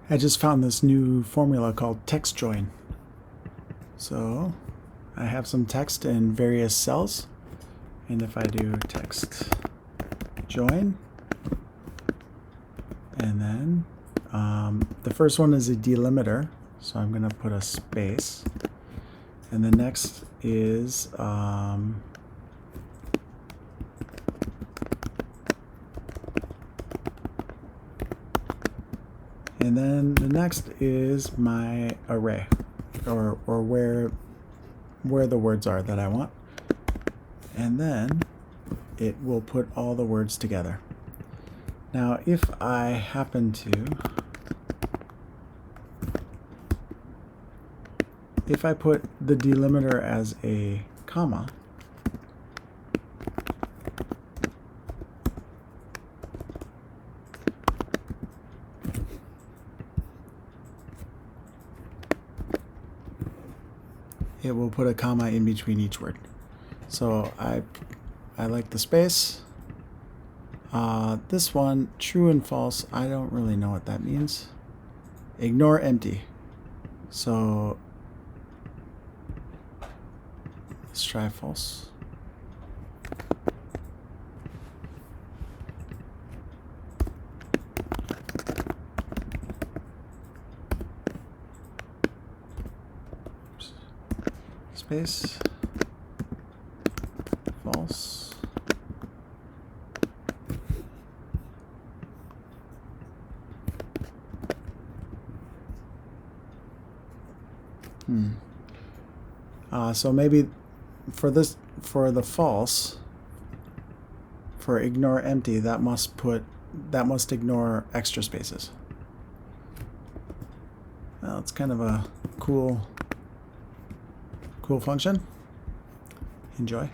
I just found this new formula called TEXTJOIN. So I have some text in various cells, and if I do text join, and then the first one is a delimiter, so I'm going to put a space, and the next is and then the next is my array, or where the words are that I want, and then it will put all the words together. Now if I happen to, if I put the delimiter as a comma, it will put a comma in between each word. So I like the space. This one, true and false, I don't really know what that means. Ignore empty. So let's try false. Space, false. So maybe for this, for the false, for ignore empty, that must ignore extra spaces. Well, it's kind of a cool function. Enjoy.